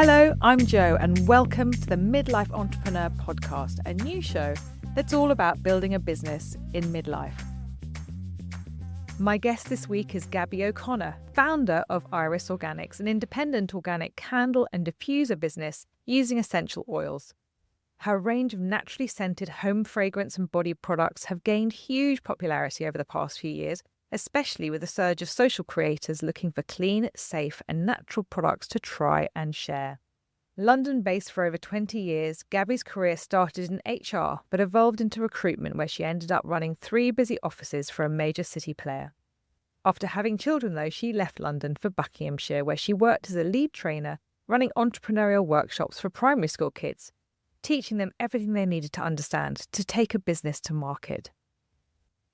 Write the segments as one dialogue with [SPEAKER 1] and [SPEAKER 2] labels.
[SPEAKER 1] Hello, I'm Jo, and welcome to the Midlife Entrepreneur Podcast, a new show that's all about building a business in midlife. My guest this week is Gabby O'Connor, founder of Iris Organics, an independent organic candle and diffuser business using essential oils. Her range of naturally scented home fragrance and body products have gained huge popularity over the past few years, especially with the surge of social creators looking for clean, safe and natural products to try and share. London-based for over 20 years, Gabby's career started in HR but evolved into recruitment, where she ended up running 3 busy offices for a major city player. After having children, though, she left London for Buckinghamshire, where she worked as a lead trainer running entrepreneurial workshops for primary school kids, teaching them everything they needed to understand to take a business to market.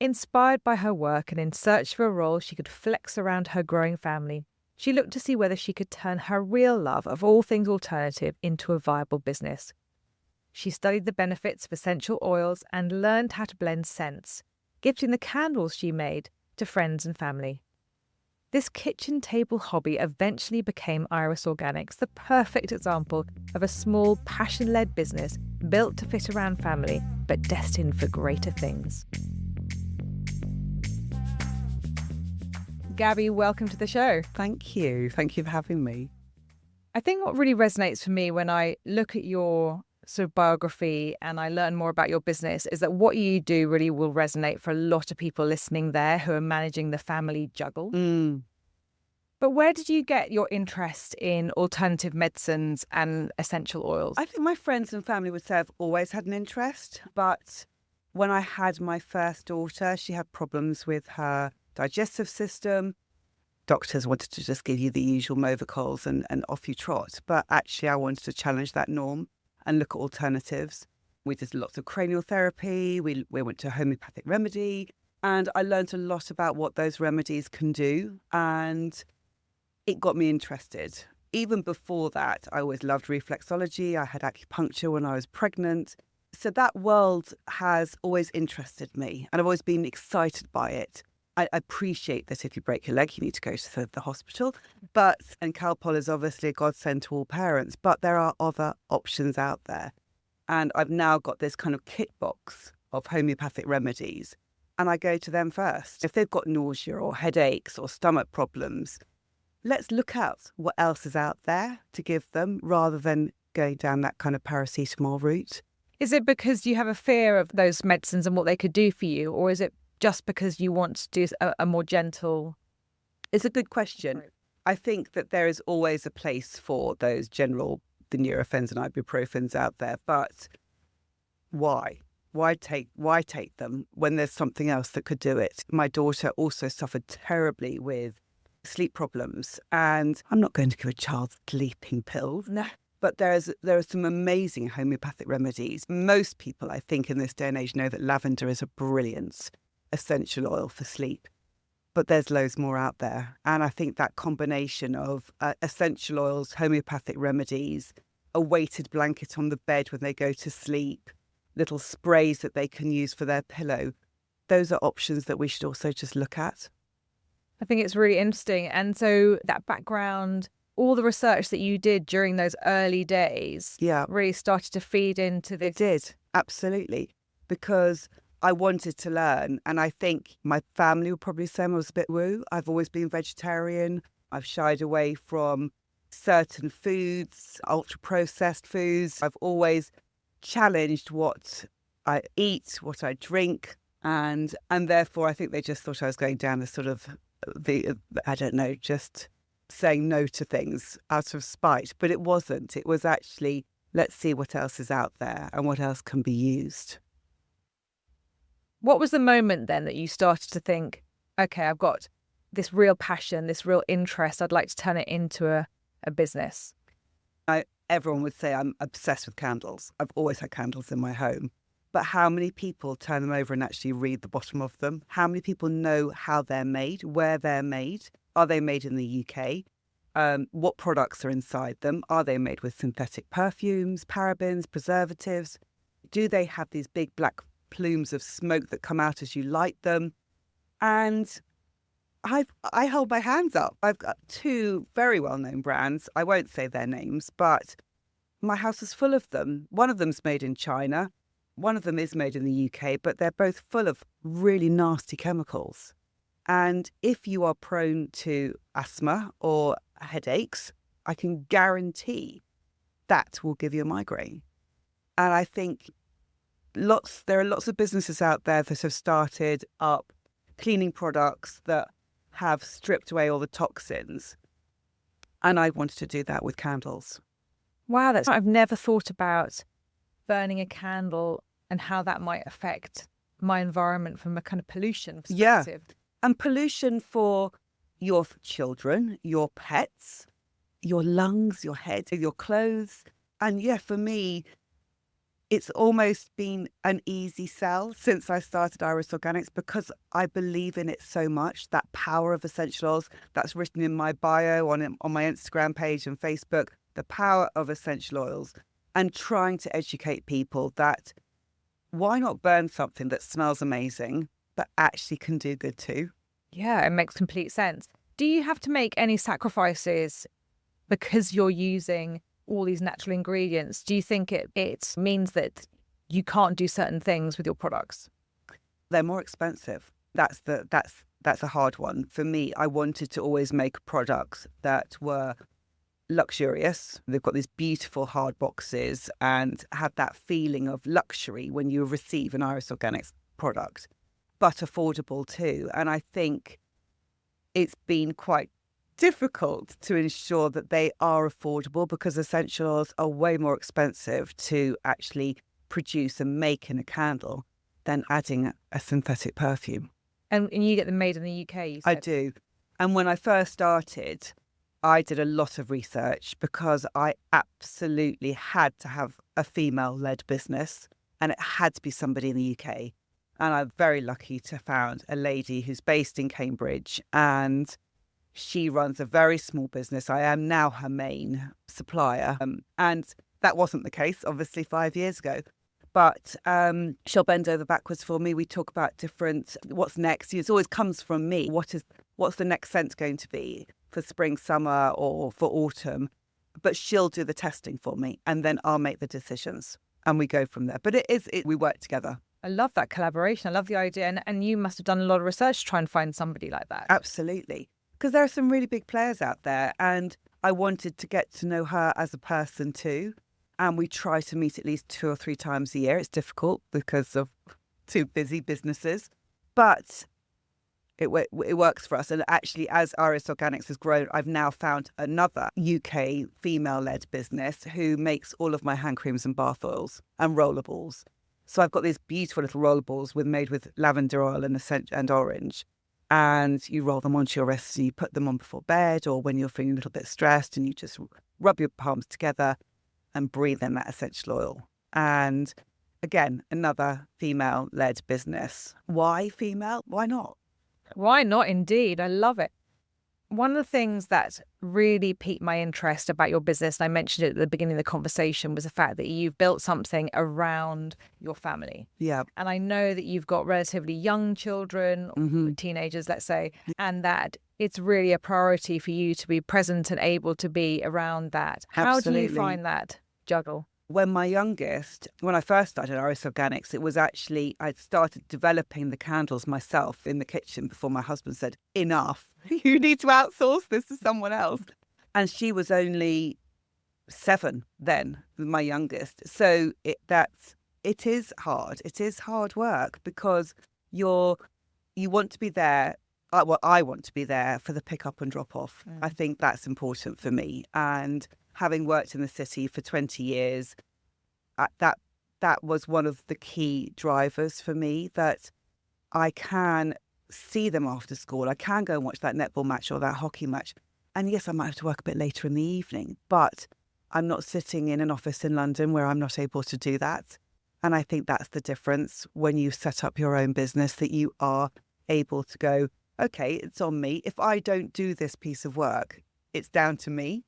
[SPEAKER 1] Inspired by her work and in search for a role she could flex around her growing family, she looked to see whether she could turn her real love of all things alternative into a viable business. She studied the benefits of essential oils and learned how to blend scents, gifting the candles she made to friends and family. This kitchen table hobby eventually became Iris Organics, the perfect example of a small, passion-led business built to fit around family, but destined for greater things. Gabby, welcome to the show.
[SPEAKER 2] Thank you. Thank you for having me.
[SPEAKER 1] I think what really resonates for me when I look at your sort of biography and I learn more about your business is that what you do really will resonate for a lot of people listening there who are managing the family juggle. But where did you get your interest in alternative medicines and essential oils?
[SPEAKER 2] I think my friends and family would say I've always had an interest, but when I had my first daughter, she had problems with her digestive system. Doctors wanted to just give you the usual Movocols and off you trot. But actually, I wanted to challenge that norm and look at alternatives. We did lots of cranial therapy. We went to a homeopathic remedy. And I learned a lot about what those remedies can do. And it got me interested. Even before that, I always loved reflexology. I had acupuncture when I was pregnant. So that world has always interested me. And I've always been excited by it. I appreciate that if you break your leg, you need to go to the hospital. And Calpol is obviously a godsend to all parents, but there are other options out there. And I've now got this kind of kit box of homeopathic remedies, and I go to them first. If they've got nausea or headaches or stomach problems, let's look at what else is out there to give them rather than going down that kind of paracetamol route.
[SPEAKER 1] Is it because you have a fear of those medicines and what they could do for you, or is it just because you want to do a more gentle?
[SPEAKER 2] It's a good question. Right. I think that there is always a place for those the Nurophens and ibuprofens out there, but why? Why take them when there's something else that could do it? My daughter also suffered terribly with sleep problems, and I'm not going to give a child sleeping pills.
[SPEAKER 1] No.
[SPEAKER 2] But there are some amazing homeopathic remedies. Most people, I think, in this day and age know that lavender is a brilliant essential oil for sleep, but there's loads more out there. And I think that combination of essential oils, homeopathic remedies, a weighted blanket on the bed when they go to sleep, little sprays that they can use for their pillow, those are options that we should also just look at.
[SPEAKER 1] I think it's really interesting. And so that background, all the research that you did during those early days really started to feed into this.
[SPEAKER 2] It did, absolutely, because I wanted to learn, and I think my family would probably say I was a bit woo. I've always been vegetarian. I've shied away from certain foods, ultra-processed foods. I've always challenged what I eat, what I drink, and therefore I think they just thought I was going down the sort of just saying no to things out of spite. But it wasn't. It was actually, let's see what else is out there and what else can be used.
[SPEAKER 1] What was the moment then that you started to think, okay, I've got this real passion, this real interest, I'd like to turn it into a business?
[SPEAKER 2] Everyone would say I'm obsessed with candles. I've always had candles in my home. But how many people turn them over and actually read the bottom of them? How many people know how they're made, where they're made? Are they made in the UK? What products are inside them? Are they made with synthetic perfumes, parabens, preservatives? Do they have these big black plumes of smoke that come out as you light them? And I hold my hands up. I've got two very well-known brands. I won't say their names, but my house is full of them. One of them's made in China. One of them is made in the UK, but they're both full of really nasty chemicals. And if you are prone to asthma or headaches, I can guarantee that will give you a migraine. And I think there are lots of businesses out there that have started up cleaning products that have stripped away all the toxins. And I wanted to do that with candles.
[SPEAKER 1] Wow, I've never thought about burning a candle and how that might affect my environment from a kind of pollution perspective.
[SPEAKER 2] Yeah. And pollution for your children, your pets, your lungs, your head, your clothes. And yeah, for me, it's almost been an easy sell since I started Iris Organics because I believe in it so much. That power of essential oils that's written in my bio on my Instagram page and Facebook, the power of essential oils, and trying to educate people that why not burn something that smells amazing but actually can do good too?
[SPEAKER 1] Yeah, it makes complete sense. Do you have to make any sacrifices because you're using all these natural ingredients? Do you think it means that you can't do certain things with your products?
[SPEAKER 2] They're more expensive. That's a hard one. For me, I wanted to always make products that were luxurious. They've got these beautiful hard boxes and have that feeling of luxury when you receive an Iris Organics product, but affordable too. And I think it's been quite difficult to ensure that they are affordable because essential oils are way more expensive to actually produce and make in a candle than adding a synthetic perfume.
[SPEAKER 1] And you get them made in the UK, you said?
[SPEAKER 2] I do. And when I first started, I did a lot of research because I absolutely had to have a female-led business and it had to be somebody in the UK. And I'm very lucky to have found a lady who's based in Cambridge and she runs a very small business. I am now her main supplier. And that wasn't the case, obviously, 5 years ago. But she'll bend over backwards for me. We talk about what's next. It always comes from me. What's the next scent going to be for spring, summer, or for autumn? But she'll do the testing for me, and then I'll make the decisions, and we go from there. But we work together.
[SPEAKER 1] I love that collaboration. I love the idea. And you must have done a lot of research to try and find somebody like that.
[SPEAKER 2] Absolutely. Because there are some really big players out there, and I wanted to get to know her as a person too. And we try to meet at least 2 or 3 times a year. It's difficult because of 2 busy businesses, but it works for us. And actually, as Iris Organics has grown, I've now found another UK female-led business who makes all of my hand creams and bath oils and rollables. So I've got these beautiful little rollables made with lavender oil and orange. And you roll them onto your wrists and you put them on before bed or when you're feeling a little bit stressed, and you just rub your palms together and breathe in that essential oil. And again, another female-led business. Why female? Why not?
[SPEAKER 1] Why not, indeed? I love it. One of the things that really piqued my interest about your business, and I mentioned it at the beginning of the conversation, was the fact that you've built something around your family.
[SPEAKER 2] Yeah.
[SPEAKER 1] And I know that you've got relatively young children, or teenagers, let's say, and that it's really a priority for you to be present and able to be around that. How
[SPEAKER 2] Absolutely.
[SPEAKER 1] do you find that juggle?
[SPEAKER 2] When I first started Iris Organics, it was actually, I'd started developing the candles myself in the kitchen before my husband said, enough, you need to outsource this to someone else. And she was only 7 then, my youngest. So it is hard. It is hard work because you want to be there. I want to be there for the pick up and drop off. I think that's important for me. And having worked in the city for 20 years, that was one of the key drivers for me, that I can see them after school. I can go and watch that netball match or that hockey match. And yes, I might have to work a bit later in the evening, but I'm not sitting in an office in London where I'm not able to do that. And I think that's the difference when you set up your own business, that you are able to go, okay, it's on me. If I don't do this piece of work, it's down to me.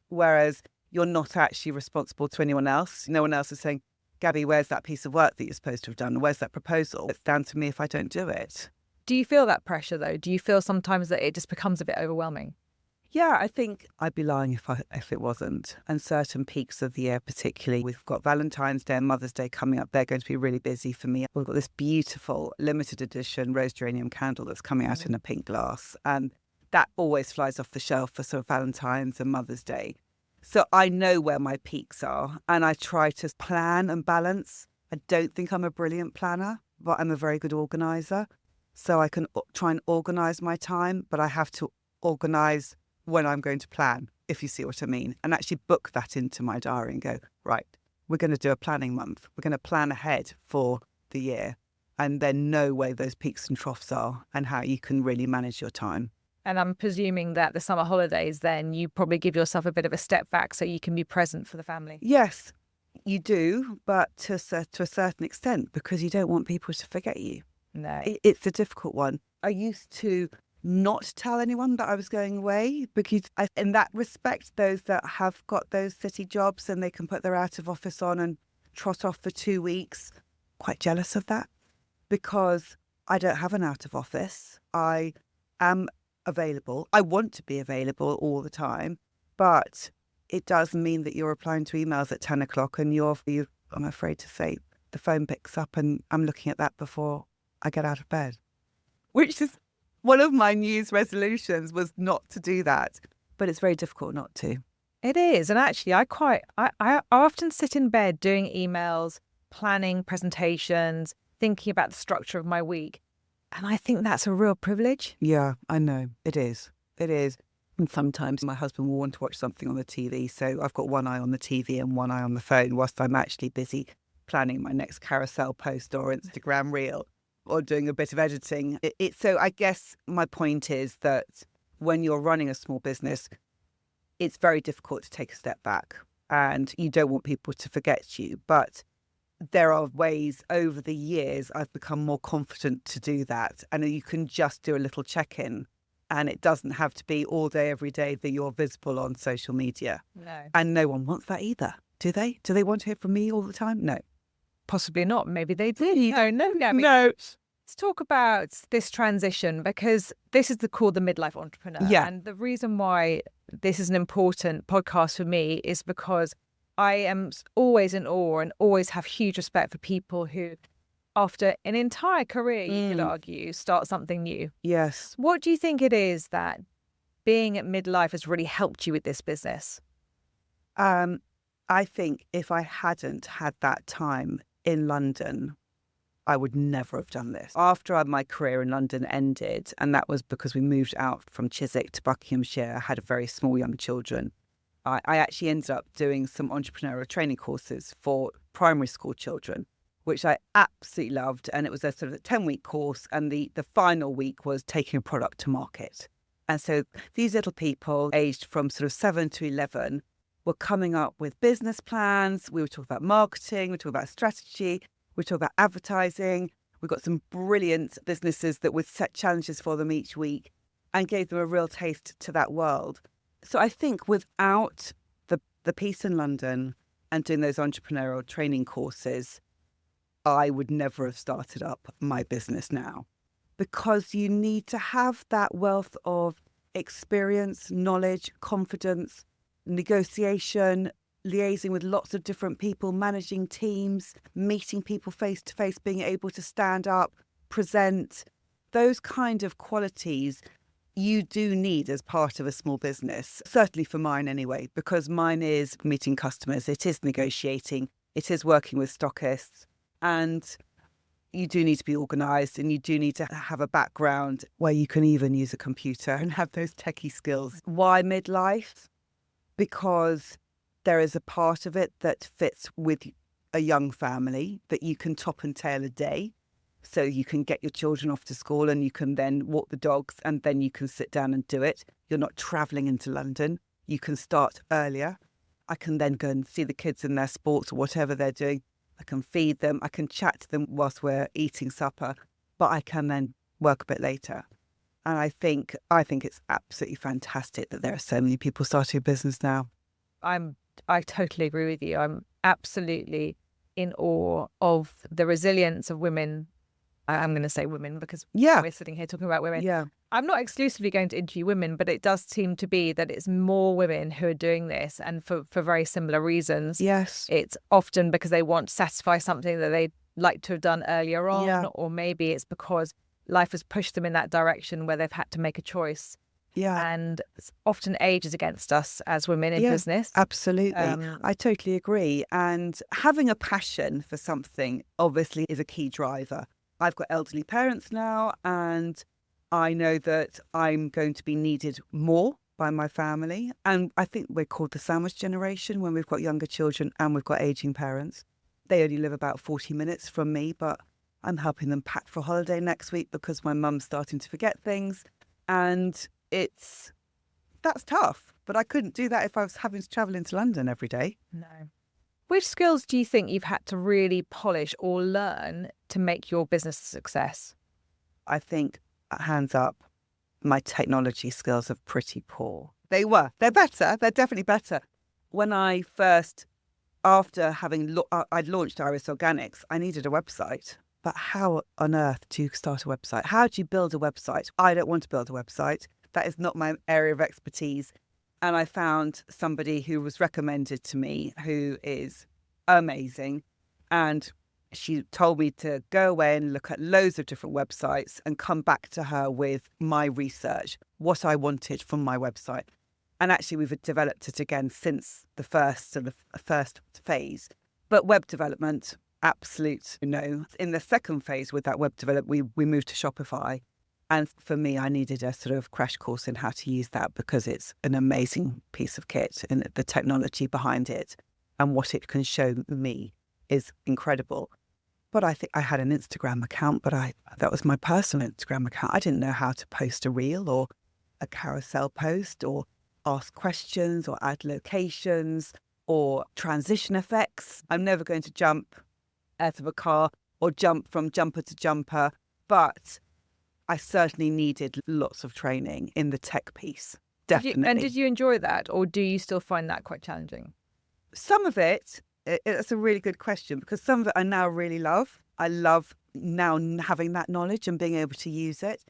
[SPEAKER 2] Whereas you're not actually responsible to anyone else. No one else is saying, Gabby, where's that piece of work that you're supposed to have done? Where's that proposal? It's down to me if I don't do it.
[SPEAKER 1] Do you feel that pressure though? Do you feel sometimes that it just becomes a bit overwhelming?
[SPEAKER 2] Yeah, I think I'd be lying if it wasn't. And certain peaks of the year, particularly, we've got Valentine's Day and Mother's Day coming up. They're going to be really busy for me. We've got this beautiful limited edition rose geranium candle that's coming out in a pink glass. And that always flies off the shelf for sort of Valentine's and Mother's Day. So I know where my peaks are and I try to plan and balance. I don't think I'm a brilliant planner, but I'm a very good organizer. So I can try and organize my time, but I have to organize when I'm going to plan, if you see what I mean, and actually book that into my diary and go, right, we're going to do a planning month. We're going to plan ahead for the year and then know where those peaks and troughs are and how you can really manage your time.
[SPEAKER 1] And I'm presuming that the summer holidays, then you probably give yourself a bit of a step back so you can be present for the family.
[SPEAKER 2] Yes, you do, but to a certain extent, because you don't want people to forget you.
[SPEAKER 1] No.
[SPEAKER 2] It's a difficult one. I used to not tell anyone that I was going away because in that respect, those that have got those city jobs and they can put their out of office on and trot off for 2 weeks, quite jealous of that because I don't have an out of office. I am available. I want to be available all the time, but it does mean that you're replying to emails at 10 o'clock and I'm afraid to say, the phone picks up and I'm looking at that before I get out of bed, which is one of my New Year's resolutions was not to do that, but it's very difficult not to.
[SPEAKER 1] It is. And actually, I often sit in bed doing emails, planning presentations, thinking about the structure of my week. And I think that's a real privilege.
[SPEAKER 2] Yeah, I know. It is. It is. And sometimes my husband will want to watch something on the TV. So I've got one eye on the TV and one eye on the phone whilst I'm actually busy planning my next carousel post or Instagram reel, or doing a bit of editing. So I guess my point is that when you're running a small business, it's very difficult to take a step back and you don't want people to forget you. But there are ways over the years I've become more confident to do that. And you can just do a little check-in and it doesn't have to be all day, every day that you're visible on social media.
[SPEAKER 1] No.
[SPEAKER 2] And no one wants that either. Do they? Do they want to hear from me all the time? No.
[SPEAKER 1] Possibly not. Maybe they do. No.
[SPEAKER 2] No.
[SPEAKER 1] Let's talk about this transition because this is called the Midlife Entrepreneur.
[SPEAKER 2] Yeah.
[SPEAKER 1] And the reason why this is an important podcast for me is because I am always in awe and always have huge respect for people who, after an entire career, you could argue, start something new.
[SPEAKER 2] Yes.
[SPEAKER 1] What do you think it is that being at midlife has really helped you with this business?
[SPEAKER 2] I think if I hadn't had that time in London, I would never have done this. After my career in London ended, and that was because we moved out from Chiswick to Buckinghamshire, I had very small young children. I actually ended up doing some entrepreneurial training courses for primary school children, which I absolutely loved. And it was a sort of a 10-week course. And the final week was taking a product to market. And so these little people aged from sort of 7 to 11 were coming up with business plans. We were talking about marketing. We were talking about strategy. We talk about advertising. We've got some brilliant businesses that would set challenges for them each week and gave them a real taste to that world. So I think without the piece in London and doing those entrepreneurial training courses, I would never have started up my business now, because you need to have that wealth of experience, knowledge, confidence, negotiation, liaising with lots of different people, managing teams, meeting people face to face, being able to stand up, present. Those kind of qualities you do need as part of a small business, certainly for mine anyway, because mine is meeting customers, it is negotiating, it is working with stockists, and you do need to be organised and you do need to have a background where you can even use a computer and have those techie skills. Why midlife? Because there is a part of it that fits with a young family that you can top and tail a day. So you can get your children off to school and you can then walk the dogs and then you can sit down and do it. You're not travelling into London. You can start earlier. I can then go and see the kids in their sports or whatever they're doing. I can feed them. I can chat to them whilst we're eating supper, but I can then work a bit later. And I think it's absolutely fantastic that there are so many people starting a business now.
[SPEAKER 1] I totally agree with you. I'm absolutely in awe of the resilience of women I'm going to say women because
[SPEAKER 2] Yeah.
[SPEAKER 1] we're sitting here talking about women.
[SPEAKER 2] Yeah.
[SPEAKER 1] I'm not exclusively going to interview women, but it does seem to be that it's more women who are doing this, and for very similar reasons.
[SPEAKER 2] Yes.
[SPEAKER 1] It's often because they want to satisfy something that they'd like to have done earlier on,
[SPEAKER 2] Yeah.
[SPEAKER 1] or maybe it's because life has pushed them in that direction where they've had to make a choice.
[SPEAKER 2] Yeah.
[SPEAKER 1] And often age is against us as women in business.
[SPEAKER 2] Absolutely. I totally agree. And having a passion for something obviously is a key driver. I've got elderly parents now, and I know that I'm going to be needed more by my family. And I think we're called the sandwich generation when we've got younger children and we've got aging parents. They only live about 40 minutes from me, but I'm helping them pack for holiday next week because my mum's starting to forget things. And that's tough, but I couldn't do that if I was having to travel into London every day.
[SPEAKER 1] No. Which skills do you think you've had to really polish or learn to make your business a success?
[SPEAKER 2] I think, hands up, my technology skills are pretty poor. They're better. They're definitely better. When I first, after having, I'd launched Iris Organics, I needed a website. But how on earth do you start a website? How do you build a website? I don't want to build a website. That is not my area of expertise. And I found somebody who was recommended to me who is amazing. And she told me to go away and look at loads of different websites and come back to her with my research, what I wanted from my website. And actually, we've developed it again since the first phase. But web development, absolute no. In the second phase with that web development, we moved to Shopify. And for me, I needed a sort of crash course in how to use that because it's an amazing piece of kit, and the technology behind it and what it can show me is incredible. But I think I had an Instagram account, but that was my personal Instagram account. I didn't know how to post a reel or a carousel post or ask questions or add locations or transition effects. I'm never going to jump out of a car or jump from jumper to jumper, but I certainly needed lots of training in the tech piece. Definitely.
[SPEAKER 1] Did you enjoy that, or do you still find that quite challenging?
[SPEAKER 2] Some of it's a really good question, because some of it I now really love. I love now having that knowledge and being able to use it.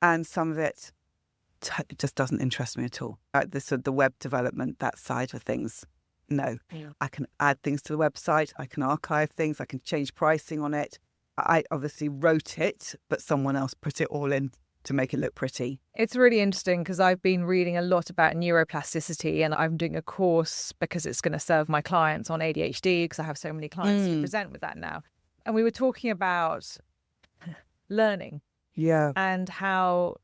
[SPEAKER 2] And some of it just doesn't interest me at all. The web development, that side of things, no. Yeah. I can add things to the website. I can archive things. I can change pricing on it. I obviously wrote it, but someone else put it all in to make it look pretty.
[SPEAKER 1] It's really interesting because I've been reading a lot about neuroplasticity, and I'm doing a course because it's going to serve my clients on ADHD because I have so many clients who present with that now. And we were talking about learning.
[SPEAKER 2] Yeah.
[SPEAKER 1] And how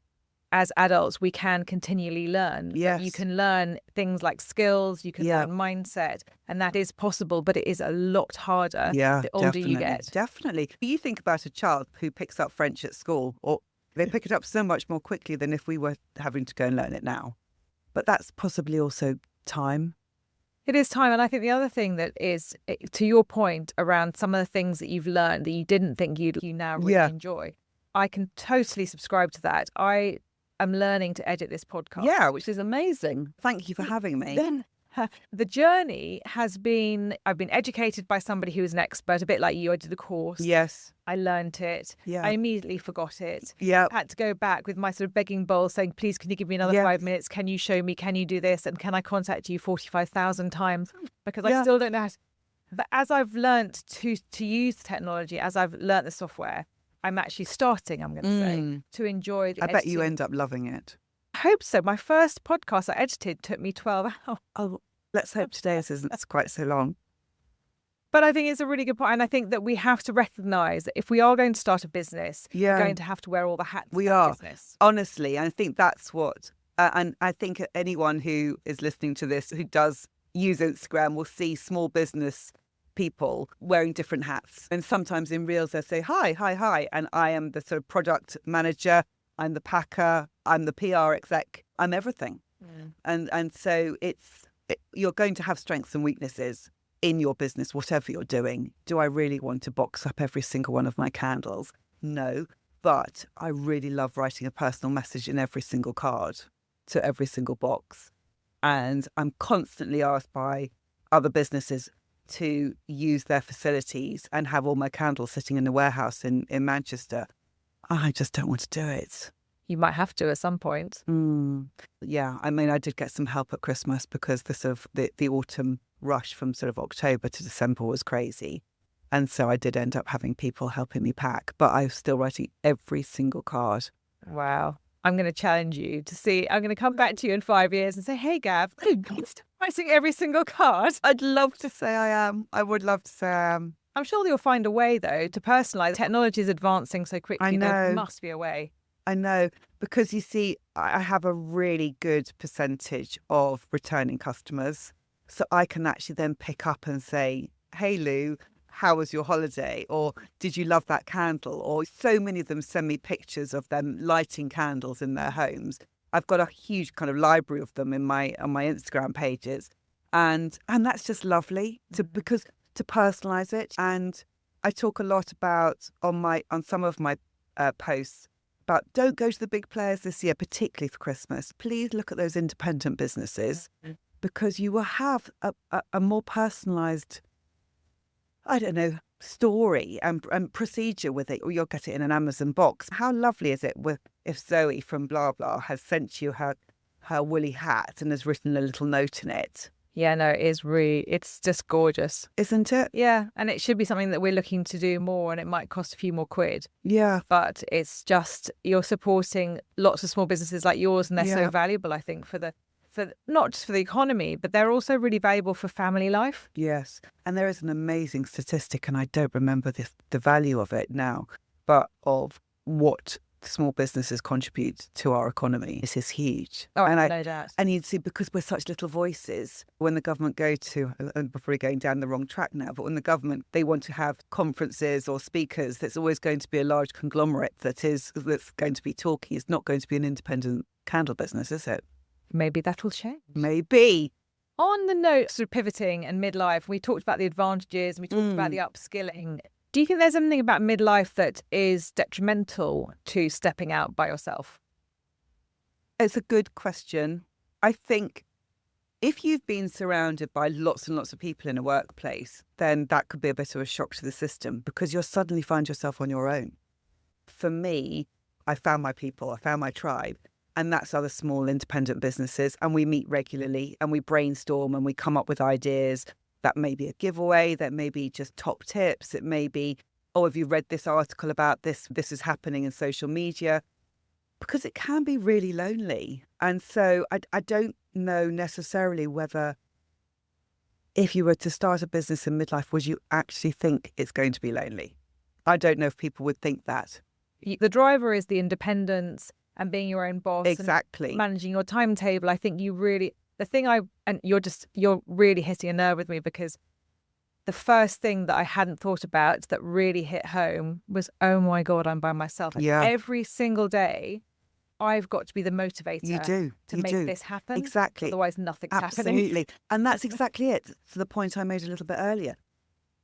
[SPEAKER 1] as adults we can continually learn.
[SPEAKER 2] Yes.
[SPEAKER 1] You can learn things like skills, you can learn mindset, and that is possible, but it is a lot harder the older you get.
[SPEAKER 2] Definitely. You think about a child who picks up French at school, or they pick it up so much more quickly than if we were having to go and learn it now. But that's possibly also time.
[SPEAKER 1] It is time. And I think the other thing that is, to your point around some of the things that you've learned that you didn't think you now really enjoy, I can totally subscribe to that. I am learning to edit this podcast.
[SPEAKER 2] Yeah, which is amazing. Thank you for having me.
[SPEAKER 1] Then the journey has been, I've been educated by somebody who is an expert, a bit like you. I did the course.
[SPEAKER 2] Yes.
[SPEAKER 1] I learned it.
[SPEAKER 2] Yeah.
[SPEAKER 1] I immediately forgot it.
[SPEAKER 2] Yeah.
[SPEAKER 1] Had to go back with my sort of begging bowl saying, please, can you give me another 5 minutes? Can you show me? Can you do this? And can I contact you 45,000 times? Because I still don't know how to. But as I've learned to use the technology, as I've learned the software, I'm actually starting, I'm going to say, to enjoy the
[SPEAKER 2] I bet you end up loving it.
[SPEAKER 1] I hope so. My first podcast I edited took me 12 hours.
[SPEAKER 2] Oh, let's hope today's isn't quite so long.
[SPEAKER 1] But I think it's a really good point. And I think that we have to recognise that if we are going to start a business, we're going to have to wear all the hats
[SPEAKER 2] we
[SPEAKER 1] of
[SPEAKER 2] are.
[SPEAKER 1] Business.
[SPEAKER 2] Honestly, I think that's what, and I think anyone who is listening to this who does use Instagram will see small business people wearing different hats. And sometimes in reels they say, hi. And I am the sort of product manager, I'm the packer, I'm the PR exec, I'm everything. And so you're going to have strengths and weaknesses in your business, whatever you're doing. Do I really want to box up every single one of my candles? No, but I really love writing a personal message in every single card to every single box. And I'm constantly asked by other businesses, to use their facilities and have all my candles sitting in the warehouse in Manchester. I just don't want to do it.
[SPEAKER 1] You might have to at some point.
[SPEAKER 2] Yeah, I mean, I did get some help at Christmas because the autumn rush from sort of October to December was crazy. And so I did end up having people helping me pack, but I was still writing every single card.
[SPEAKER 1] Wow. I'm going to challenge you to see. I'm going to come back to you in 5 years and say, hey, Gab, writing every single card.
[SPEAKER 2] I'd love to say I am. I would love to say I am.
[SPEAKER 1] I'm sure you'll find a way, though, to personalise. Technology is advancing so quickly.
[SPEAKER 2] I know.
[SPEAKER 1] There must be a way.
[SPEAKER 2] I know, because you see, I have a really good percentage of returning customers. So I can actually then pick up and say, hey, Lou, how was your holiday? Or did you love that candle? Or so many of them send me pictures of them lighting candles in their homes. I've got a huge kind of library of them on my Instagram pages. And that's just lovely to personalise it. And I talk a lot about on some of my posts about don't go to the big players this year, particularly for Christmas. Please look at those independent businesses because you will have a more personalised, I don't know, story and procedure with it, or you'll get it in an Amazon box. How lovely is it if Zoe from blah blah has sent you her woolly hat and has written a little note in it?
[SPEAKER 1] Yeah, no, it's just gorgeous.
[SPEAKER 2] Isn't it?
[SPEAKER 1] Yeah, and it should be something that we're looking to do more, and it might cost a few more quid.
[SPEAKER 2] Yeah.
[SPEAKER 1] But it's just, you're supporting lots of small businesses like yours, and they're so valuable, I think, for not just for the economy, but they're also really valuable for family life.
[SPEAKER 2] Yes. And there is an amazing statistic, and I don't remember the value of it now, but of what small businesses contribute to our economy. This is huge.
[SPEAKER 1] Oh, no doubt.
[SPEAKER 2] And you'd see, because we're such little voices, when the government go to, and we're probably going down the wrong track now, but when the government, they want to have conferences or speakers, there's always going to be a large conglomerate that's going to be talking. It's not going to be an independent candle business, is it?
[SPEAKER 1] Maybe that will change.
[SPEAKER 2] Maybe.
[SPEAKER 1] On the note of pivoting and midlife, we talked about the advantages and we talked about the upskilling. Do you think there's something about midlife that is detrimental to stepping out by yourself?
[SPEAKER 2] It's a good question. I think if you've been surrounded by lots and lots of people in a workplace, then that could be a bit of a shock to the system because you'll suddenly find yourself on your own. For me, I found my people, I found my tribe, and that's other small independent businesses. And we meet regularly and we brainstorm and we come up with ideas. That may be a giveaway, that may be just top tips. It may be, oh, have you read this article about this? This is happening in social media. Because it can be really lonely. And so I don't know necessarily whether if you were to start a business in midlife, would you actually think it's going to be lonely? I don't know if people would think that.
[SPEAKER 1] The driver is the independence and being your own boss.
[SPEAKER 2] Exactly.
[SPEAKER 1] And managing your timetable. I think you really... you're really hitting a nerve with me because the first thing that I hadn't thought about that really hit home was, oh my God, I'm by myself. And every single day, I've got to be the motivator to make this happen.
[SPEAKER 2] Exactly.
[SPEAKER 1] Otherwise, nothing's happening.
[SPEAKER 2] Absolutely. And that's exactly it. To the point I made a little bit earlier.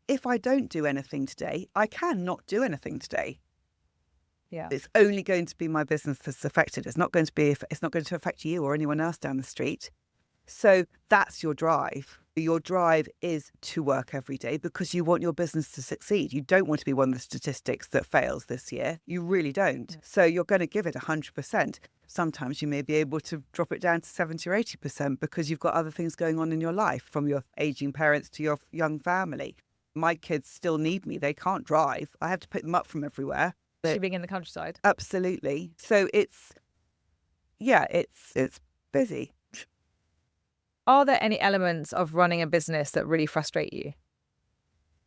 [SPEAKER 2] If I don't do anything today, I can not do anything today.
[SPEAKER 1] Yeah.
[SPEAKER 2] It's only going to be my business that's affected. It's not going to affect you or anyone else down the street. So that's your drive. Your drive is to work every day because you want your business to succeed. You don't want to be one of the statistics that fails this year. You really don't. So you're going to give it 100%. Sometimes you may be able to drop it down to 70 or 80% because you've got other things going on in your life, from your aging parents to your young family. My kids still need me. They can't drive. I have to pick them up from everywhere.
[SPEAKER 1] Living in the countryside.
[SPEAKER 2] Absolutely. So it's busy.
[SPEAKER 1] Are there any elements of running a business that really frustrate you?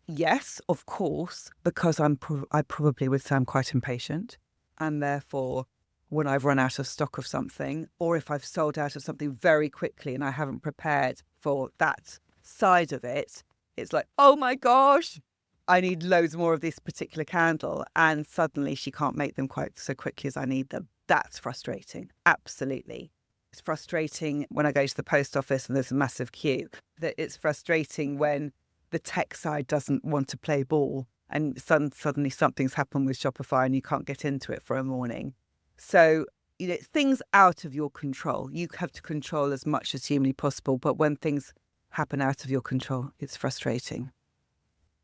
[SPEAKER 2] Yes, of course, because I probably would say I'm quite impatient. And therefore, when I've run out of stock of something, or if I've sold out of something very quickly and I haven't prepared for that side of it, it's like, oh my gosh, I need loads more of this particular candle. And suddenly she can't make them quite so quickly as I need them. That's frustrating. Absolutely. It's frustrating when I go to the post office and there's a massive queue. That it's frustrating when the tech side doesn't want to play ball and suddenly something's happened with Shopify and you can't get into it for a morning. So, things out of your control. You have to control as much as humanly possible. But when things happen out of your control. It's frustrating.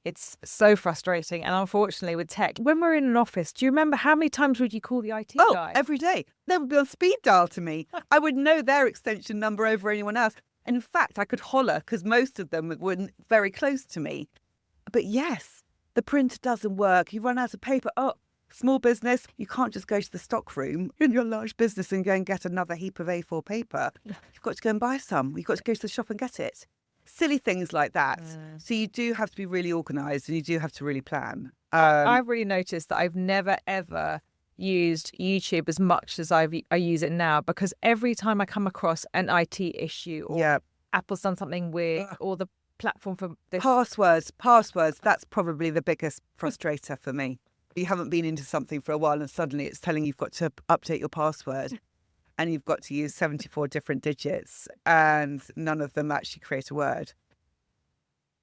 [SPEAKER 1] It's so frustrating. And unfortunately with tech, when we're in an office, do you remember how many times would you call the IT guy?
[SPEAKER 2] Every day. They would be on speed dial to me. I would know their extension number over anyone else. And in fact, I could holler because most of them were very close to me. But yes, the printer doesn't work. You run out of paper. Small business, you can't just go to the stock room in your large business and go and get another heap of A4 paper. You've got to go and buy some. You've got to go to the shop and get it. Silly things like that. So you do have to be really organised and you do have to really plan.
[SPEAKER 1] I've really noticed that I've never, ever used YouTube as much as I use it now, because every time I come across an IT issue or Apple's done something weird or the platform for this.
[SPEAKER 2] Passwords, that's probably the biggest frustrator for me. You haven't been into something for a while and suddenly it's telling you've got to update your password and you've got to use 74 different digits and none of them actually create a word.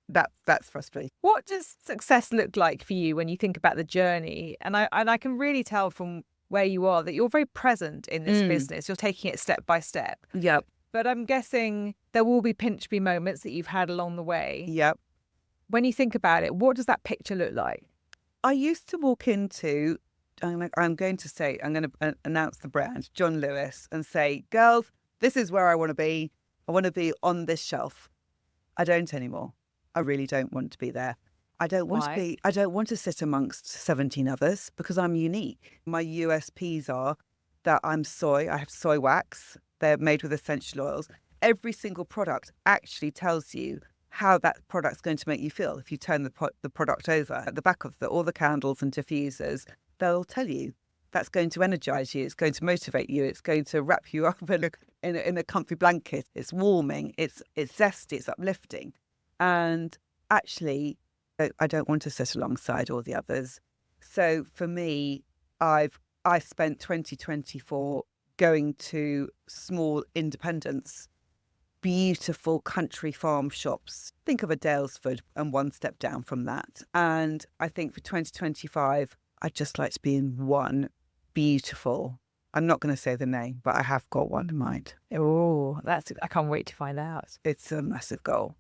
[SPEAKER 2] That's frustrating.
[SPEAKER 1] What does success look like for you when you think about the journey? And I can really tell from where you are that you're very present in this business. You're taking it step by step.
[SPEAKER 2] Yep.
[SPEAKER 1] But I'm guessing there will be pinch me moments that you've had along the way.
[SPEAKER 2] Yep.
[SPEAKER 1] When you think about it, what does that picture look like?
[SPEAKER 2] I used to walk into, I'm going to announce the brand, John Lewis, and say, girls, this is where I want to be. I want to be on this shelf. I don't anymore. I really don't want to be there. I don't want to sit amongst 17 others because I'm unique. My USPs are that I have soy wax. They're made with essential oils. Every single product actually tells you how that product's going to make you feel. If you turn the product over, at the back of all the candles and diffusers, they'll tell you that's going to energize you. It's going to motivate you. It's going to wrap you up in a comfy blanket. It's warming. It's zesty. It's uplifting. And actually, I don't want to sit alongside all the others. So for me, I spent 2024 going to small independents, beautiful country farm shops. Think of a Dalesford and one step down from that. And I think for 2025, I'd just like to be in one beautiful, I'm not going to say the name, but I have got one in mind.
[SPEAKER 1] Oh, I can't wait to find out.
[SPEAKER 2] It's a massive goal.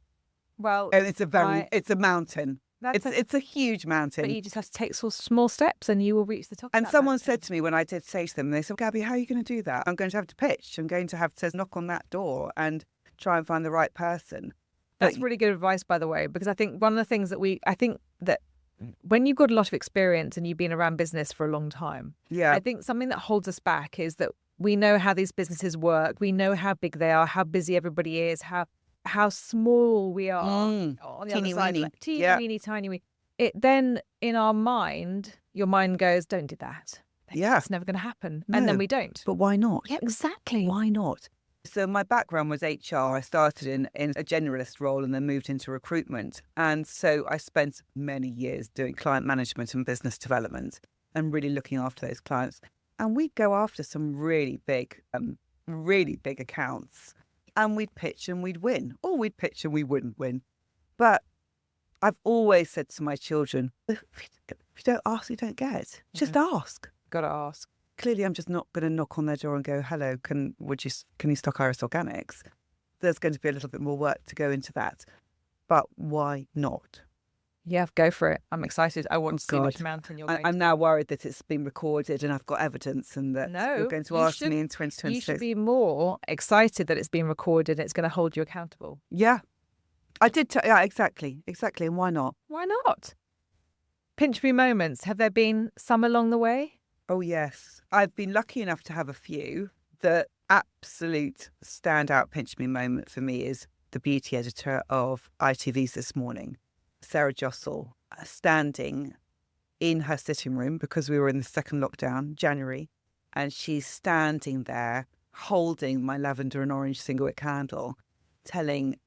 [SPEAKER 1] Well,
[SPEAKER 2] and it's a mountain. It's a huge mountain.
[SPEAKER 1] But you just have to take small steps and you will reach the top.
[SPEAKER 2] And someone said to me when I did say to them, they said, Gabby, how are you going to do that? I'm going to have to pitch. I'm going to have to knock on that door and try and find the right person.
[SPEAKER 1] That's really good advice, by the way, because I think one of the things that when you've got a lot of experience and you've been around business for a long time, I think something that holds us back is that we know how these businesses work. We know how big they are, how busy everybody is, how small we are on the
[SPEAKER 2] teeny
[SPEAKER 1] other side.
[SPEAKER 2] weeny.
[SPEAKER 1] Like, teeny, tiny weeny. It then, in our mind, your mind goes, don't do that. It's never going to happen.
[SPEAKER 2] No,
[SPEAKER 1] and then we don't.
[SPEAKER 2] But why not?
[SPEAKER 1] Yeah, exactly.
[SPEAKER 2] Why not? So my background was HR. I started in a generalist role and then moved into recruitment. And so I spent many years doing client management and business development and really looking after those clients. And we'd go after some really big accounts. And we'd pitch and we'd win. Or we'd pitch and we wouldn't win. But I've always said to my children, if you don't ask, you don't get. Just ask.
[SPEAKER 1] Got to ask.
[SPEAKER 2] Clearly, I'm just not going to knock on their door and go, hello, can you stock Iris Organics? There's going to be a little bit more work to go into that. But why not?
[SPEAKER 1] Yeah, go for it. I'm excited. I want to see which mountain you're going
[SPEAKER 2] I'm now worried that it's been recorded and I've got evidence and that you're going to ask me in 2026.
[SPEAKER 1] You should be more excited that it's been recorded and it's going to hold you accountable.
[SPEAKER 2] Yeah. I did. Exactly. And why not?
[SPEAKER 1] Why not? Pinch me moments. Have there been some along the way?
[SPEAKER 2] Oh, yes. I've been lucky enough to have a few. The absolute standout pinch me moment for me is the beauty editor of ITV's This Morning, Sarah Jossel, standing in her sitting room because we were in the second lockdown, January, and she's standing there holding my lavender and orange single wick candle, telling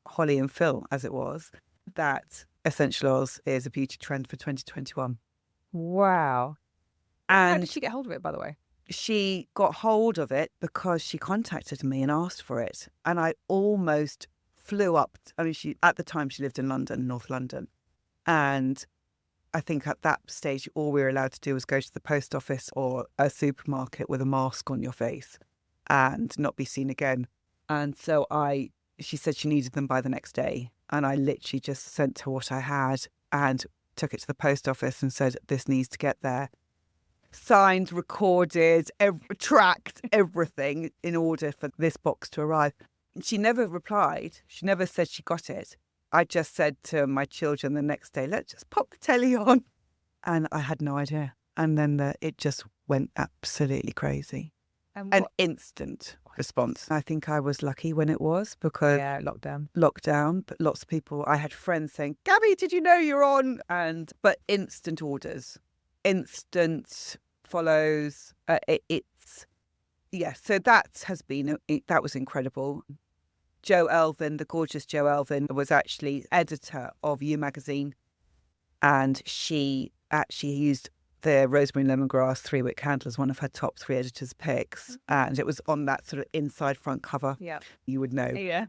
[SPEAKER 2] Holly and Phil, as it was, that essential oils is a beauty trend for 2021.
[SPEAKER 1] Wow.
[SPEAKER 2] And
[SPEAKER 1] how did she get hold of it, by the way?
[SPEAKER 2] She got hold of it because she contacted me and asked for it. And I almost flew up. At the time, she lived in London, North London. And I think at that stage, all we were allowed to do was go to the post office or a supermarket with a mask on your face and not be seen again. And so she said she needed them by the next day. And I literally just sent her what I had and took it to the post office and said, this needs to get there. Signed, recorded, tracked, everything in order for this box to arrive. She never replied. She never said she got it. I just said to my children the next day, let's just pop the telly on. And I had no idea. And then it just went absolutely crazy. An instant response. I think I was lucky when it was because lockdown, but lots of people, I had friends saying, Gabby, did you know you're on? But instant orders, instant follows. So that was incredible. Jo Elvin, the gorgeous Jo Elvin, was actually editor of You magazine, and she actually used the rosemary and lemongrass 3-wick candle as one of her top 3 editors' picks, and it was on that sort of inside front cover. Yeah, you would know. Yeah,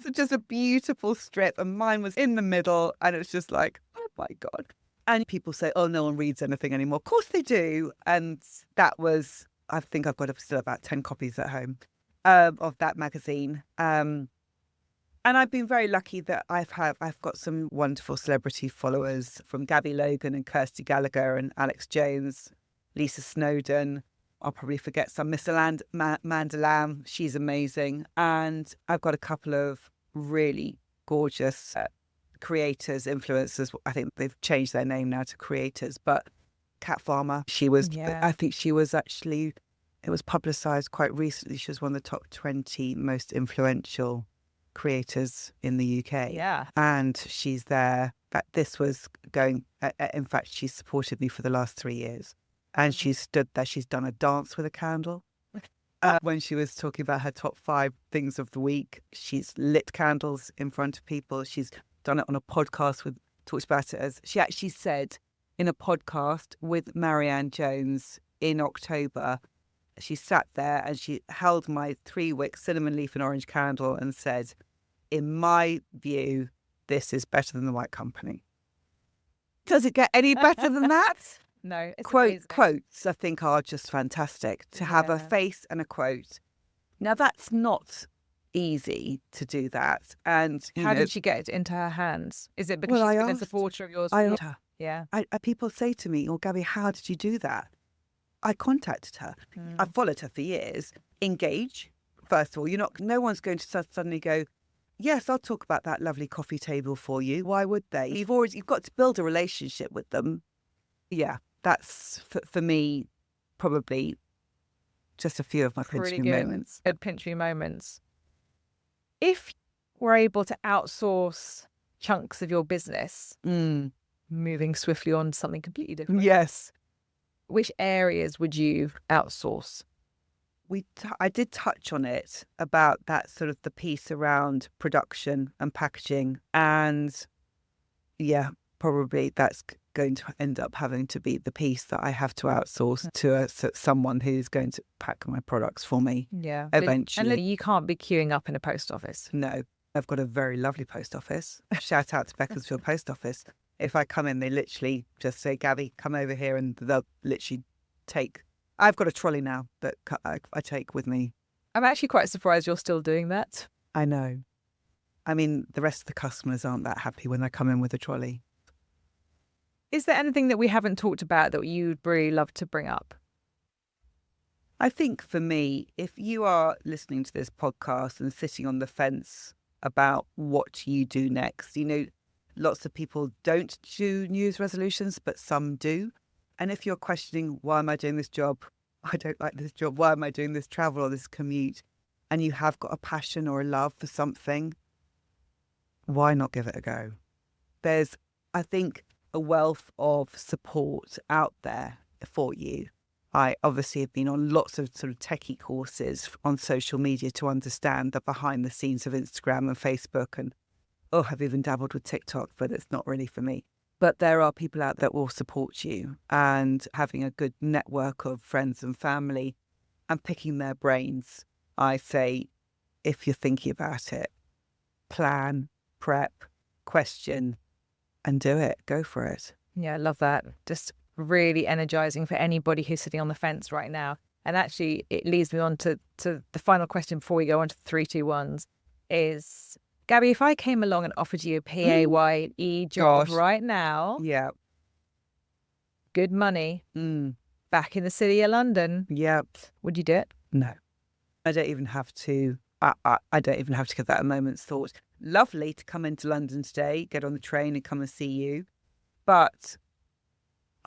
[SPEAKER 2] it's just a beautiful strip, and mine was in the middle, and it was just like, oh my God. And people say, oh, no one reads anything anymore. Of course they do, and that was, I think I've got still about 10 copies at home of that magazine. And I've been very lucky that I've got some wonderful celebrity followers, from Gabby Logan and Kirsty Gallagher and Alex Jones, Lisa Snowdon. I'll probably forget some. Miss Amanda Lamb, she's amazing. And I've got a couple of really gorgeous creators, influencers. I think they've changed their name now to creators. But Kat Farmer, I think she was actually, it was publicised quite recently. She was one of the top 20 most influential creators in the UK. Yeah. And she's there. This was going, in fact, she's supported me for the last 3 years. And she's stood there. She's done a dance with a candle. When she was talking about her top 5 things of the week, she's lit candles in front of people. She's done it on a podcast talked about it as, she actually said in a podcast with Marianne Jones in October, she sat there and she held my 3-wick cinnamon leaf and orange candle and said, in my view, this is better than the White Company. Does it get any better than that?
[SPEAKER 1] No. It's
[SPEAKER 2] quotes, I think, are just fantastic. To have a face and a quote. Now, that's not easy to do that. And
[SPEAKER 1] how did she get it into her hands? Is it because she's been a supporter of yours? Yeah.
[SPEAKER 2] People say to me, oh, Gabby, how did you do that? I contacted her. I followed her for years. Engage. First of all, no one's going to suddenly go, yes, I'll talk about that lovely coffee table for you. Why would they? You've got to build a relationship with them. Yeah, that's for me probably just a few of my pinch me moments.
[SPEAKER 1] Good pinch me moments. If we're able to outsource chunks of your business, moving swiftly on to something completely different.
[SPEAKER 2] Yes.
[SPEAKER 1] Which areas would you outsource?
[SPEAKER 2] I did touch on it about that sort of the piece around production and packaging, and probably that's going to end up having to be the piece that I have to outsource to someone who's going to pack my products for me. Yeah, eventually.
[SPEAKER 1] And you can't be queuing up in a post office.
[SPEAKER 2] No, I've got a very lovely post office. Shout out to Beaconsfield Post Office. If I come in, they literally just say, Gabby, come over here, and they'll literally take. I've got a trolley now that I take with me.
[SPEAKER 1] I'm actually quite surprised you're still doing that.
[SPEAKER 2] I know. I mean, the rest of the customers aren't that happy when I come in with a trolley.
[SPEAKER 1] Is there anything that we haven't talked about that you'd really love to bring up?
[SPEAKER 2] I think for me, if you are listening to this podcast and sitting on the fence about what you do next, lots of people don't do New Year's resolutions, but some do. And if you're questioning, why am I doing this job? I don't like this job. Why am I doing this travel or this commute? And you have got a passion or a love for something, why not give it a go? There's, I think, a wealth of support out there for you. I obviously have been on lots of sort of techie courses on social media to understand the behind the scenes of Instagram and Facebook, and I've even dabbled with TikTok, but it's not really for me. But there are people out there that will support you, and having a good network of friends and family and picking their brains. I say, if you're thinking about it, plan, prep, question, and do it. Go for it.
[SPEAKER 1] Yeah, I love that. Just really energizing for anybody who's sitting on the fence right now. And actually, it leads me on to the final question before we go on to 3, 2, 1s. is, Gabby, if I came along and offered you a PAYE job right now,
[SPEAKER 2] yeah,
[SPEAKER 1] good money, back in the city of London, would you do it?
[SPEAKER 2] No, I don't even have to. I don't even have to give that a moment's thought. Lovely to come into London today, get on the train and come and see you, but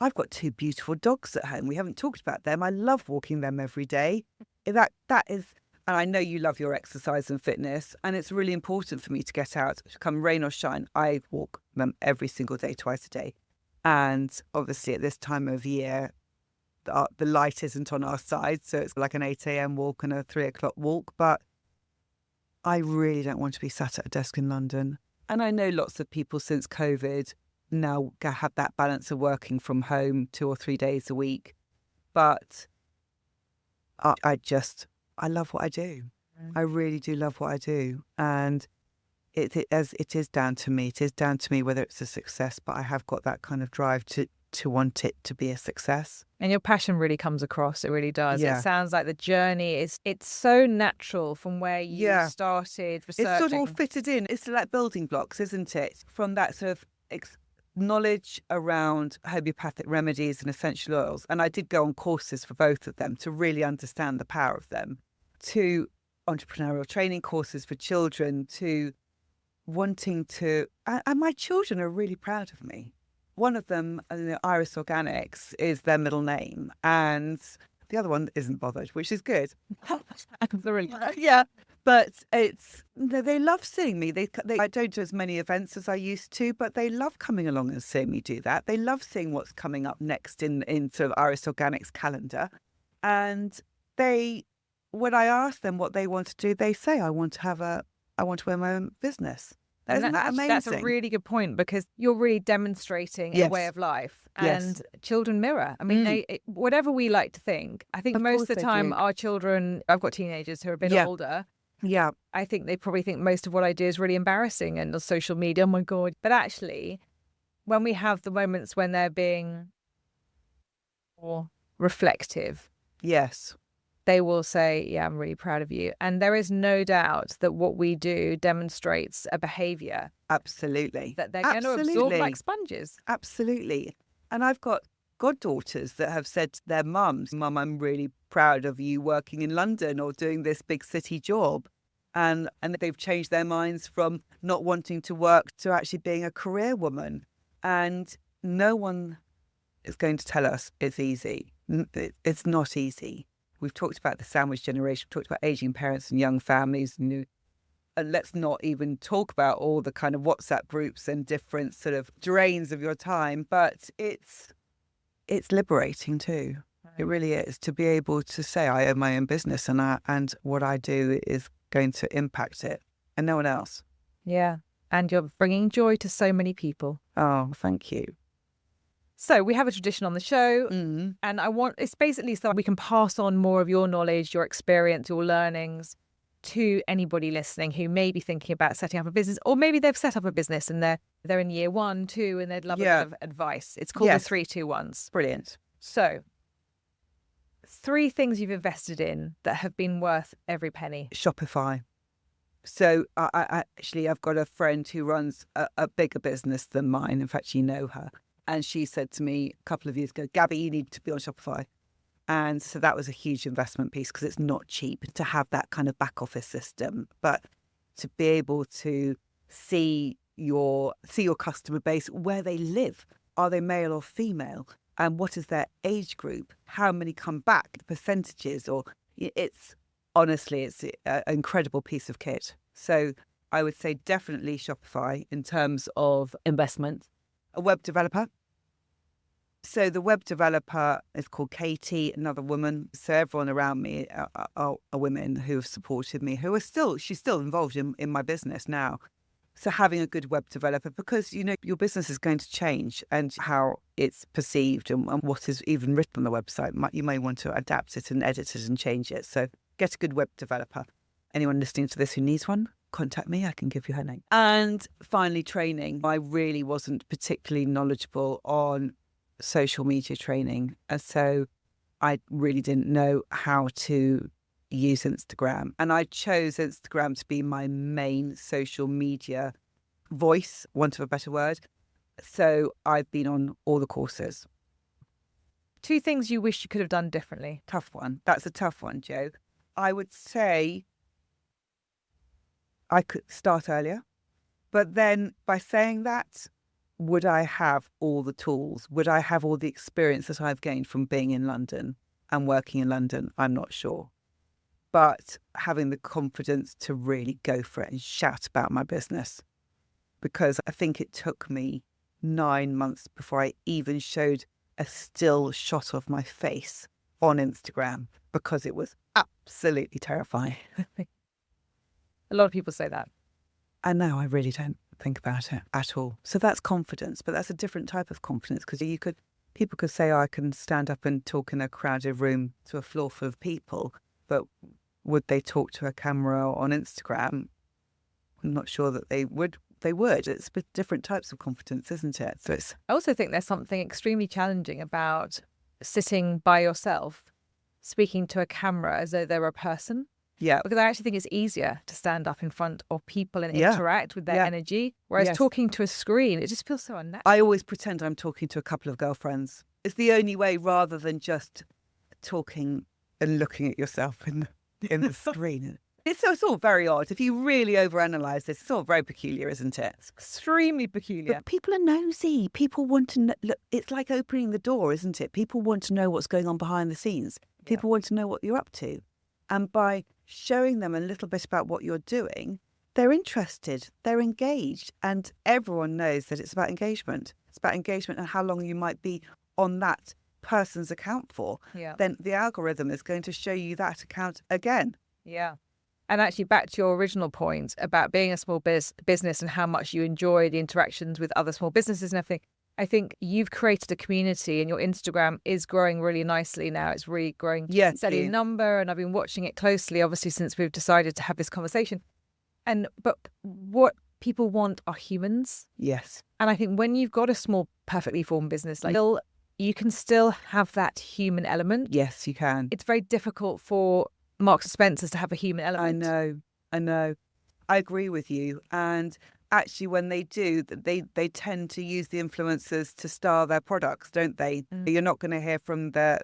[SPEAKER 2] I've got 2 beautiful dogs at home. We haven't talked about them. I love walking them every day. That is, and I know you love your exercise and fitness, and it's really important for me to get out, come rain or shine. I walk them every single day, twice a day. And obviously at this time of year, the light isn't on our side, so it's like an 8 a.m. walk and a 3 o'clock walk. But I really don't want to be sat at a desk in London. And I know lots of people since COVID now have that balance of working from home 2 or 3 days a week. But I love what I do. I really do love what I do. And it is down to me. It is down to me whether it's a success, but I have got that kind of drive to want it to be a success.
[SPEAKER 1] And your passion really comes across. It really does.
[SPEAKER 2] Yeah.
[SPEAKER 1] It sounds like the journey it's so natural from where you started researching.
[SPEAKER 2] It's sort of all fitted in. It's like building blocks, isn't it? From that sort of knowledge around homeopathic remedies and essential oils. And I did go on courses for both of them to really understand the power of them, to entrepreneurial training courses for children, to wanting to... And my children are really proud of me. One of them, Iris Organics, is their middle name, and the other one isn't bothered, which is good. Yeah, but they love seeing me. I don't do as many events as I used to, but they love coming along and seeing me do that. They love seeing what's coming up next in sort of Iris Organics calendar, and when I ask them what they want to do, they say, I want to run my own business. Isn't that amazing?
[SPEAKER 1] That's a really good point, because you're really demonstrating a way of life, and children mirror. I mean, whatever we like to think, I think most of the time our children, I've got teenagers who are a bit older.
[SPEAKER 2] Yeah.
[SPEAKER 1] I think they probably think most of what I do is really embarrassing and on social media, oh my God. But actually, when we have the moments when they're being more reflective.
[SPEAKER 2] Yes.
[SPEAKER 1] They will say, yeah, I'm really proud of you. And there is no doubt that what we do demonstrates a behaviour.
[SPEAKER 2] Absolutely.
[SPEAKER 1] That they're going to absorb like sponges.
[SPEAKER 2] Absolutely. And I've got goddaughters that have said to their mums, Mum, I'm really proud of you working in London or doing this big city job. And they've changed their minds from not wanting to work to actually being a career woman. And no one is going to tell us it's easy. It's not easy. We've talked about the sandwich generation, we've talked about ageing parents and young families, and let's not even talk about all the kind of WhatsApp groups and different sort of drains of your time. But it's liberating too. It really is, to be able to say I own my own business and what I do is going to impact it and no one else.
[SPEAKER 1] Yeah, and you're bringing joy to so many people.
[SPEAKER 2] Oh, thank you.
[SPEAKER 1] So we have a tradition on the show, and it's basically so we can pass on more of your knowledge, your experience, your learnings to anybody listening who may be thinking about setting up a business, or maybe they've set up a business and they're in year 1, 2, and they'd love a bit of advice. It's called the 3, 2, 1s.
[SPEAKER 2] Brilliant.
[SPEAKER 1] So 3 things you've invested in that have been worth every penny.
[SPEAKER 2] Shopify. So I've got a friend who runs a bigger business than mine. In fact, you know her. And she said to me a couple of years ago, Gabby, you need to be on Shopify. And so that was a huge investment piece, because it's not cheap to have that kind of back office system. But to be able to see your customer base, where they live, are they male or female? And what is their age group? How many come back? The percentages, it's an incredible piece of kit. So I would say definitely Shopify in terms of investment. A web developer. So the web developer is called Katie, another woman. So everyone around me are women who have supported me, she's still involved in my business now. So having a good web developer, because, your business is going to change, and how it's perceived and what is even written on the website, you may want to adapt it and edit it and change it. So get a good web developer. Anyone listening to this who needs one, contact me. I can give you her name. And finally, training. I really wasn't particularly knowledgeable on social media training. And so I really didn't know how to use Instagram. And I chose Instagram to be my main social media voice, want of a better word. So I've been on all the courses.
[SPEAKER 1] 2 things you wish you could have done differently.
[SPEAKER 2] Tough one. That's a tough one, Jo. I would say I could start earlier. But then by saying that, would I have all the tools? Would I have all the experience that I've gained from being in London and working in London? I'm not sure. But having the confidence to really go for it and shout about my business. Because I think it took me 9 months before I even showed a still shot of my face on Instagram, because it was absolutely terrifying.
[SPEAKER 1] A lot of people say that.
[SPEAKER 2] And now I really don't think about it at all. So that's confidence, but that's a different type of confidence, because people could say, oh, I can stand up and talk in a crowded room to a floor full of people, but would they talk to a camera on Instagram? I'm not sure that they would. It's different types of confidence, isn't it? So
[SPEAKER 1] I also think there's something extremely challenging about sitting by yourself, speaking to a camera as though they're a person.
[SPEAKER 2] Yeah.
[SPEAKER 1] Because I actually think it's easier to stand up in front of people and interact with their energy. Whereas talking to a screen, it just feels so unnatural.
[SPEAKER 2] I always pretend I'm talking to a couple of girlfriends. It's the only way, rather than just talking and looking at yourself in the screen. It's all very odd. If you really overanalyze this, it's all very peculiar, isn't it?
[SPEAKER 1] It's extremely peculiar.
[SPEAKER 2] But people are nosy. People want to know. Look, it's like opening the door, isn't it? People want to know what's going on behind the scenes. People want to know what you're up to. And by showing them a little bit about what you're doing, they're interested, they're engaged. And everyone knows that it's about engagement. It's about engagement and how long you might be on that person's account for.
[SPEAKER 1] Yeah.
[SPEAKER 2] Then the algorithm is going to show you that account again.
[SPEAKER 1] Yeah. And actually, back to your original point about being a small business and how much you enjoy the interactions with other small businesses and everything, I think you've created a community, and your Instagram is growing really nicely now. It's really growing steady number, and I've been watching it closely, obviously, since we've decided to have this conversation. But what people want are humans.
[SPEAKER 2] Yes.
[SPEAKER 1] And I think when you've got a small, perfectly formed business, you can still have that human element.
[SPEAKER 2] Yes, you can.
[SPEAKER 1] It's very difficult for Marks and Spencer's to have a human element.
[SPEAKER 2] I know. I agree with you. And actually, when they do, they tend to use the influencers to star their products, don't they? You're not going to hear from the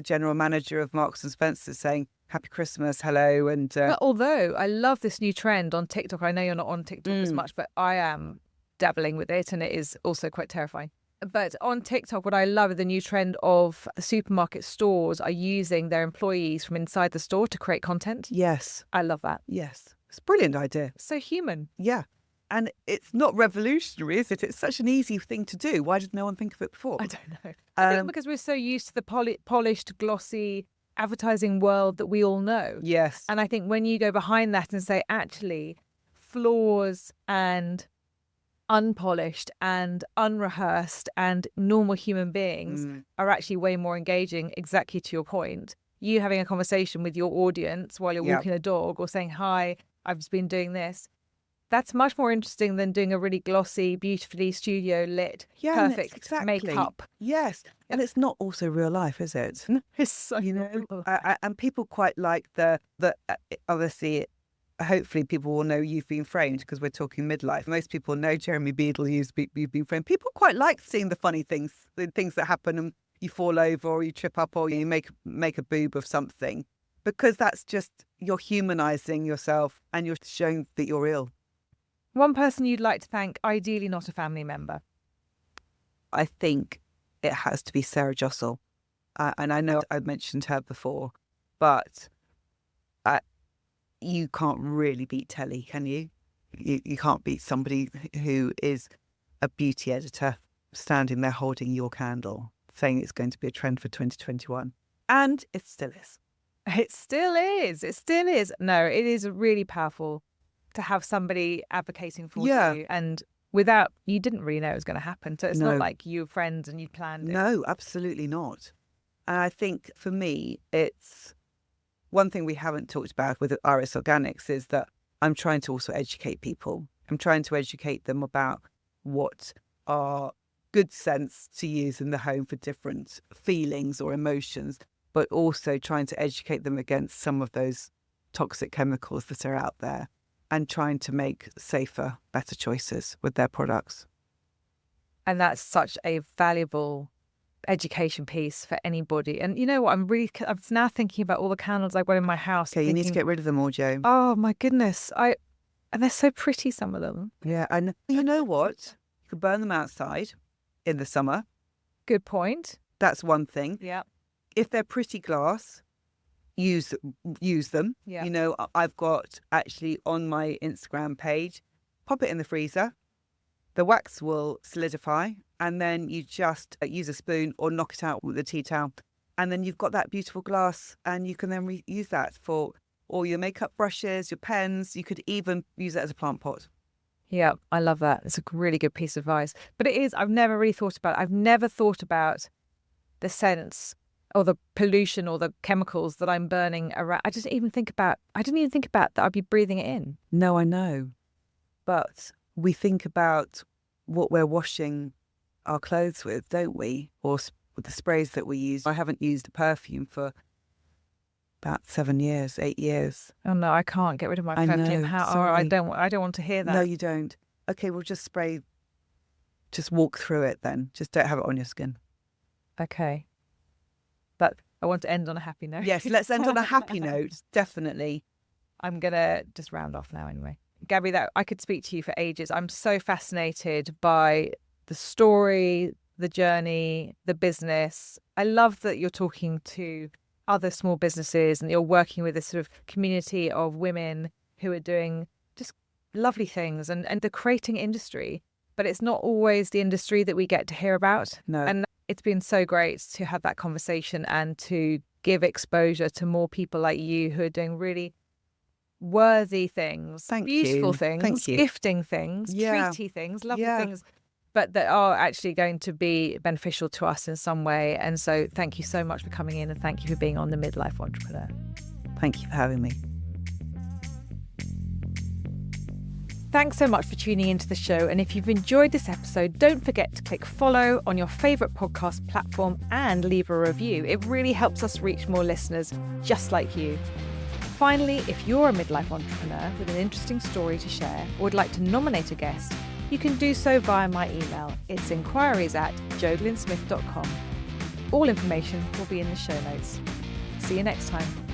[SPEAKER 2] general manager of Marks and Spencer's saying, Happy Christmas, hello. And
[SPEAKER 1] But although I love this new trend on TikTok, I know you're not on TikTok as much, but I am dabbling with it, and it is also quite terrifying. But on TikTok, what I love is the new trend of the supermarket stores are using their employees from inside the store to create content.
[SPEAKER 2] Yes.
[SPEAKER 1] I love that.
[SPEAKER 2] Yes. It's a brilliant idea.
[SPEAKER 1] So human.
[SPEAKER 2] Yeah. And it's not revolutionary, is it? It's such an easy thing to do. Why did no one think of it before?
[SPEAKER 1] I don't know. I think because we're so used to the polished, glossy advertising world that we all know.
[SPEAKER 2] Yes.
[SPEAKER 1] And I think when you go behind that and say, actually, flaws and unpolished and unrehearsed and normal human beings are actually way more engaging, exactly to your point. You having a conversation with your audience while you're walking a dog or saying, hi, I've just been doing this. That's much more interesting than doing a really glossy, beautifully studio lit, perfect makeup.
[SPEAKER 2] Yes. And it's not also real life, is it?
[SPEAKER 1] It's so
[SPEAKER 2] and people quite like the obviously, hopefully people will know You've Been Framed, because we're talking midlife. Most people know Jeremy Beadle, You've Been Framed. People quite like seeing the funny things, the things that happen and you fall over or you trip up or you make a boob of something, because that's just, you're humanizing yourself and you're showing that you're real.
[SPEAKER 1] One person you'd like to thank, ideally not a family member.
[SPEAKER 2] I think it has to be Sarah Jossel. And I know I've mentioned her before, but you can't really beat telly, can you? You can't beat somebody who is a beauty editor standing there holding your candle, saying it's going to be a trend for 2021. And it still is.
[SPEAKER 1] It still is. It still is. No, it is really powerful to have somebody advocating for you. And without, you didn't really know it was going to happen. So it's not like you were friends and you planned it.
[SPEAKER 2] No, absolutely not. And I think for me, it's one thing we haven't talked about with Iris Organics is that I'm trying to also educate people. I'm trying to educate them about what are good scents to use in the home for different feelings or emotions, but also trying to educate them against some of those toxic chemicals that are out there and trying to make safer, better choices with their products.
[SPEAKER 1] And that's such a valuable education piece for anybody. And you know what? I'm now thinking about all the candles I've got in my house.
[SPEAKER 2] Okay, you need to get rid of them all, Jo.
[SPEAKER 1] Oh my goodness. And they're so pretty, some of them.
[SPEAKER 2] Yeah, and you know what? You could burn them outside in the summer.
[SPEAKER 1] Good point.
[SPEAKER 2] That's one thing.
[SPEAKER 1] Yeah.
[SPEAKER 2] If they're pretty glass, use them.
[SPEAKER 1] Yeah.
[SPEAKER 2] You know, I've got actually on my Instagram page, pop it in the freezer. The wax will solidify, and then you just use a spoon or knock it out with a tea towel. And then you've got that beautiful glass, and you can then reuse that for all your makeup brushes, your pens. You could even use it as a plant pot.
[SPEAKER 1] Yeah, I love that. It's a really good piece of advice. But I've never really thought about it. I've never thought about the scents or the pollution or the chemicals that I'm burning around. I didn't even think about that I'd be breathing it in.
[SPEAKER 2] No, I know. But we think about what we're washing our clothes with, don't we? Or with the sprays that we use. I haven't used a perfume for about 8 years.
[SPEAKER 1] Oh no, I can't get rid of my perfume. I don't want to hear that.
[SPEAKER 2] No, you don't. Okay, well just walk through it then. Just don't have it on your skin.
[SPEAKER 1] Okay. But I want to end on a happy note.
[SPEAKER 2] Yes, let's end on a happy note, definitely.
[SPEAKER 1] I'm going to just round off now anyway. Gabby, I could speak to you for ages. I'm so fascinated by the story, the journey, the business. I love that you're talking to other small businesses and you're working with this sort of community of women who are doing just lovely things and the creating industry. But it's not always the industry that we get to hear about.
[SPEAKER 2] No.
[SPEAKER 1] And it's been so great to have that conversation and to give exposure to more people like you who are doing really worthy things, beautiful things, gifting things, treaty things, lovely things, but that are actually going to be beneficial to us in some way. And so thank you so much for coming in and thank you for being on the Midlife Entrepreneur.
[SPEAKER 2] Thank you for having me.
[SPEAKER 1] Thanks so much for tuning into the show. And if you've enjoyed this episode, don't forget to click follow on your favourite podcast platform and leave a review. It really helps us reach more listeners just like you. Finally, if you're a midlife entrepreneur with an interesting story to share or would like to nominate a guest, you can do so via my email. It's inquiries@joglynnsmith.com. All information will be in the show notes. See you next time.